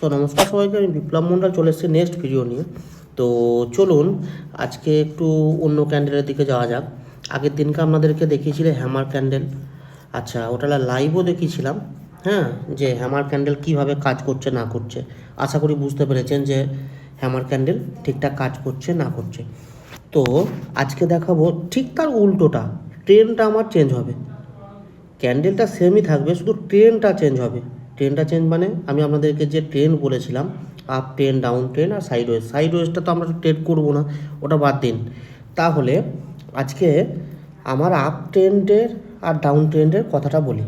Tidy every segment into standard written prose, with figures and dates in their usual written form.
So নমস্কার সবাইকে, আমি বিপ্লব মণ্ডল চলে এসেছি নেক্সট ভিডিও নিয়ে। তো চলুন আজকে একটু অন্য ক্যান্ডেলের দিকে যাওয়া যাক। আগের দিনকে আপনাদেরকে দেখিয়েছিলে হ্যামার ক্যান্ডেল। আচ্ছা, ওটা লাইভও দেখিয়েছিলাম। হ্যাঁ, যে হ্যামার ক্যান্ডেল কীভাবে কাজ করছে না করছে। আশা করি বুঝতে পেরেছেন যে হ্যামার ক্যান্ডেল ঠিকঠাক কাজ করছে না করছে। তো আজকে দেখাবো ঠিক তার উল্টোটা, ট্রেনটা আমার চেঞ্জ হবে। ক্যান্ডেলটা সেমই থাকবে, শুধু ট্রেনটা চেঞ্জ হবে। ট্রেনটা চেঞ্জ মানে আমি আপনাদেরকে যে ট্রেন বলেছিলাম, আপ ট্রেন, ডাউন ট্রেন আর সাইডওয়েজ। সাইডওয়েজটা তো আমরা ট্রেড করবো না, ওটা বাদ দিন। তাহলে আজকে আমার আপ ট্রেন্ডের আর ডাউন ট্রেন্ডের কথাটা বলি।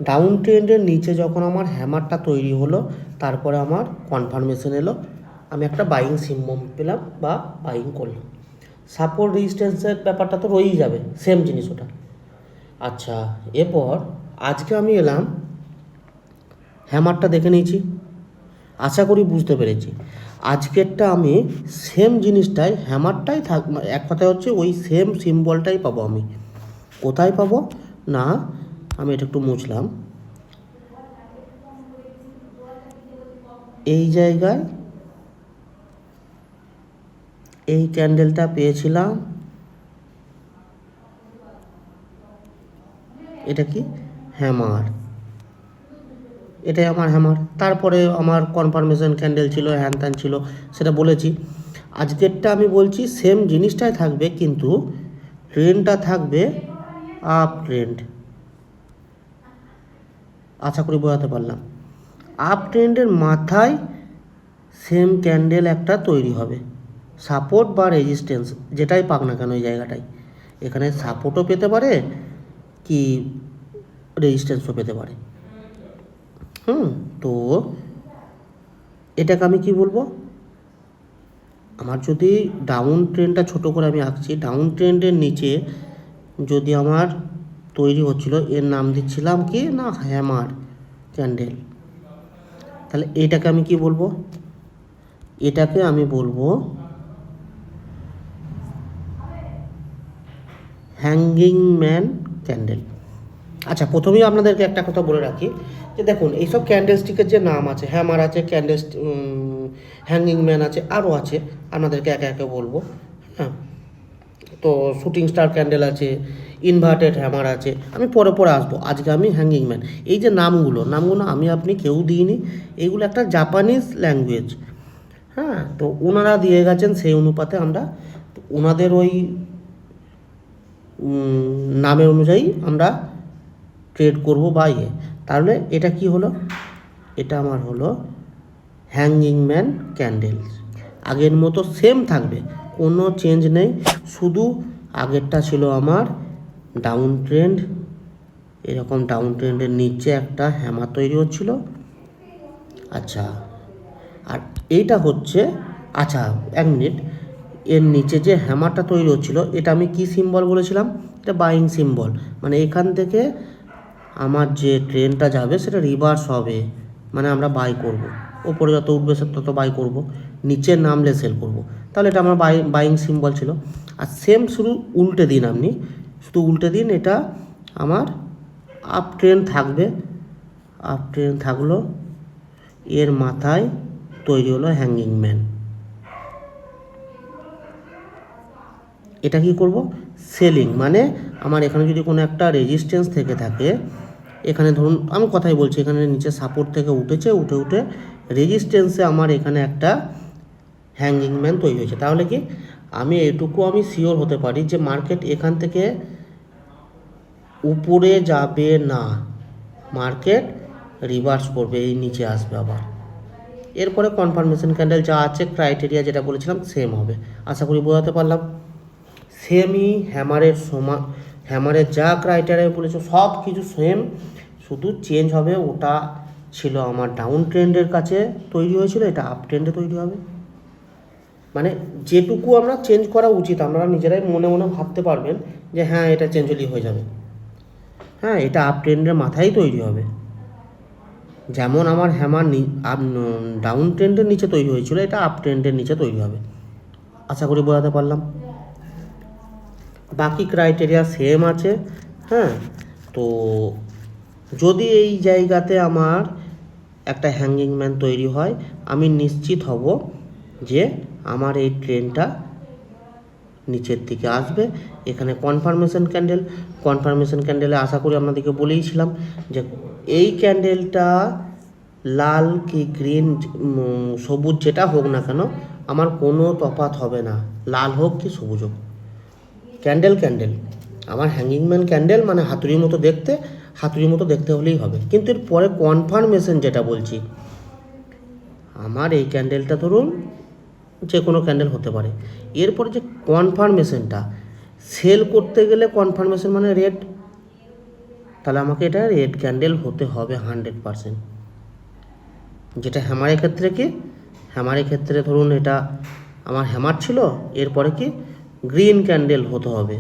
ডাউন ট্রেন্ডের নিচে যখন আমার হ্যামারটা তৈরি হলো, তারপরে আমার কনফার্মেশন এলো, আমি একটা বাইং সিম্বল পেলাম বা বাইং করলাম। সাপোর্ট রেজিস্ট্যান্সের ব্যাপারটা তো রয়েই যাবে, সেম জিনিস ওটা। আচ্ছা, এরপর আজকে আমি এলাম, হ্যামারটা দেখে নিয়েছি, আশা করি বুঝতে পেরেছি। আজকেরটা আমি সেম জিনিসটাই, হ্যামারটাই থাক, এক কথায় হচ্ছে ওই সেম সিম্বলটাই পাবো আমি। কোথায় পাবো না, আমি এটা একটু মুছলাম, এই জায়গায় এই ক্যান্ডেলটা পেয়েছিলাম। এটা কি? হ্যামার। এটাই আমার হ্যামার। তারপরে আমার কনফার্মেশন ক্যান্ডেল ছিল, হ্যান ত্যান ছিল, সেটা বলেছি। আজকেরটা আমি বলছি সেম জিনিসটাই থাকবে, কিন্তু ট্রেন্ডটা থাকবে আপ ট্রেন্ড। আশা করি বোঝাতে পারলাম। আপ ট্রেন্ডের মাথায় সেম ক্যান্ডেল একটা তৈরি হবে, সাপোর্ট বা রেজিস্ট্যান্স যেটাই পাক না কেন ওই জায়গাটায়। এখানে সাপোর্টও পেতে পারে কি রেজিস্ট্যান্সও পেতে পারে। তো এটাকে আমি কি বলবো, আমার যদি ডাউন ট্রেন্ডটা ছোট করে আমি আঁকছি, ডাউন ট্রেন্ডের নিচে যদি আমার তৈরি হচ্ছিল, এর নাম দিচ্ছিলাম কি না হ্যামার ক্যান্ডেল, তাহলে এটাকে আমি কি বলবো, এটাকে আমি বলবো হ্যাঙ্গিং ম্যান ক্যান্ডেল। আচ্ছা, প্রথমেই আপনাদেরকে একটা কথা বলে রাখি যে দেখুন, এইসব ক্যান্ডেলস্টিকের যে নাম আছে, হ্যামার আছে, হ্যাঙ্গিং ম্যান আছে, আরও আছে, আপনাদেরকে একে একে বলবো। হ্যাঁ, তো শুটিং স্টার ক্যান্ডেল আছে, ইনভার্টেড হ্যামার আছে, আমি পরে পরে আসবো। আজকে আমি হ্যাঙ্গিং ম্যান, এই যে নামগুলো আমি আপনি কেউ দিইনি, এইগুলো একটা জাপানিজ ল্যাঙ্গুয়েজ। হ্যাঁ, তো ওনারা দিয়ে গেছেন, সেই অনুপাতে আমরা ওনাদের ওই নামের অনুযায়ী আমরা ট্রেড করব বা তাহলে এটা কি হলো, এটা আমার হলো হ্যাঙ্গিং ম্যান ক্যান্ডেল। আগের মতো সেম থাকবে, কোনো চেঞ্জ নেই, শুধু আগেরটা ছিল আমার ডাউন ট্রেন্ড, এরকম ডাউন ট্রেন্ডের নিচে একটা হ্যামার তৈরি হচ্ছিল। আচ্ছা, আর এইটা হচ্ছে, আচ্ছা এক মিনিট, এর নিচে যে হ্যামারটা তৈরি হচ্ছিল, এটা আমি কি সিম্বল বলেছিলাম, এটা বাইং সিম্বল। মানে এখান থেকে আমার যে ট্রেনটা যাবে সেটা রিভার্স হবে, মানে আমরা বাই করব, ওপরে যত উঠবে তত বাই করব, নিচে নামলে সেল করব। তাহলে এটা আমার বাইং সিম্বল ছিল। আর সেম শুধু উল্টে দিন, আপনি শুধু উল্টে দিন, এটা আমার আপ ট্রেন থাকবে, আপ ট্রেন থাকলো, এর মাথায় তৈরি হলো হ্যাঙ্গিং ম্যান। এটা কি করব, সেলিং, মানে আমার এখানে যদি কোনো একটা রেজিস্ট্যান্স থেকে থাকে, এখানে ধরুন আমি কথাই বলছি, এখানে নিচে সাপোর্ট থেকে উঠেছে, উঠে উঠে রেজিস্ট্যান্সে আমার এখানে একটা হ্যাঙ্গিং ম্যান তৈরি হয়েছে, তাহলে কি আমি এটুকু আমি শিওর হতে পারি যে মার্কেট এখান থেকে উপরে যাবে না, মার্কেট রিভার্স করবে, এই নিচে আসবে আবার। এরপরে কনফার্মেশন ক্যান্ডেল যা আছে, ক্রাইটেরিয়া যেটা বলেছিলাম সেম হবে। আশা করি বোঝাতে পারলাম। সেমই হ্যামারের সমান, হ্যামারের যা ক্রাইটেরিয়া বলেছে সব কিছু সেম, শুধু চেঞ্জ হবে, ওটা ছিল আমার ডাউন ট্রেন্ডের কাছে তৈরি হয়েছিল, এটা আপ ট্রেন্ডে তৈরি হবে। মানে যেটুকু আমরা চেঞ্জ করা উচিত, আপনারা নিজেরাই মনে মনে ভাবতে পারবেন যে হ্যাঁ এটা চেঞ্জ হলেই হয়ে যাবে। হ্যাঁ, এটা আপ ট্রেন্ডের মাথায় তৈরি হবে। যেমন আমার হ্যামার ডাউন ট্রেন্ডের নিচে তৈরি হয়েছিল, এটা আপ ট্রেন্ডের নিচে তৈরি হবে। আশা করি বোঝাতে পারলাম। বাকি ক্রাইটেরিয়া সেম আছে। হ্যাঁ, তো যদি এই জায়গাতে আমার একটা হ্যাঙ্গিং ম্যান তৈরি হয়, আমি নিশ্চিত হব যে আমার এই ট্রেনটা নিচের দিকে আসবে। এখানে কনফার্মেশন ক্যান্ডেলে আশা করি আপনাদেরকে বলেইছিলাম যে এই ক্যান্ডেলটা লাল কি গ্রিন সবুজ যেটা হোক না কেন আমার কোনো তফাৎ হবে না, লাল হোক কি সবুজ হোক, ক্যান্ডেল আমার হ্যাঙ্গিংম্যান ক্যান্ডেল মানে হাতুড়ির মতো দেখতে হলেই হবে। কিন্তু এর পরে কনফার্মেশন যেটা বলছি, আমার এই ক্যান্ডেলটা ধরুন যে কোনো ক্যান্ডেল হতে পারে, এরপরে যে কনফার্মেশনটা সেল করতে গেলে কনফার্মেশন মানে রেড, তাহলে আমাকে এটা রেড ক্যান্ডেল হতে হবে 100%। যেটা হ্যামারের ক্ষেত্রে কি, হ্যামারের ক্ষেত্রে ধরুন এটা আমার হ্যামার ছিল, এরপরে কি গ্রিন ক্যান্ডেল হতে হবে,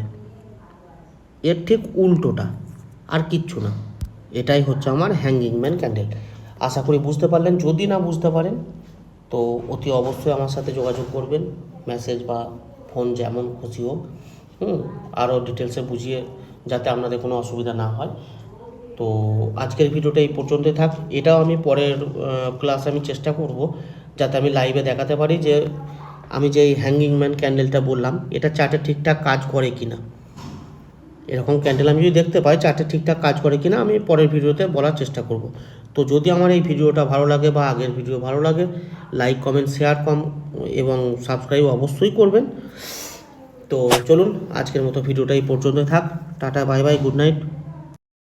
এর ঠিক উল্টোটা, আর কিচ্ছু না। এটাই হচ্ছে আমার হ্যাঙ্গিংম্যান ক্যান্ডেল। আশা করি বুঝতে পারলেন। যদি না বুঝতে পারেন তো অতি অবশ্যই আমার সাথে যোগাযোগ করবেন, মেসেজ বা ফোন যেমন খুশি হোক, আরও ডিটেলসে বুঝিয়ে যাতে আপনাদের কোনো অসুবিধা না হয়। তো আজকের ভিডিওটা এই পর্যন্তই থাক। এটাও আমি পরের ক্লাসে আমি চেষ্টা করব যাতে আমি লাইভে দেখাতে পারি যে আমি যে এই হ্যাঙ্গিংম্যান ক্যান্ডেলটা বললাম এটা চার্টে ঠিকঠাক কাজ করে কি না। এরকম ক্যান্ডেল আমি যদি দেখতে পাই চার্টে ঠিকঠাক কাজ করে কি না আমি পরের ভিডিওতে বলার চেষ্টা করব। তো যদি আমার এই ভিডিওটা ভালো লাগে বা আগের ভিডিও ভালো লাগে, লাইক কমেন্ট শেয়ার এবং সাবস্ক্রাইব অবশ্যই করবেন। তো চলুন আজকের মতো ভিডিওটা এই পর্যন্ত থাক। Tata, bye bye, good night.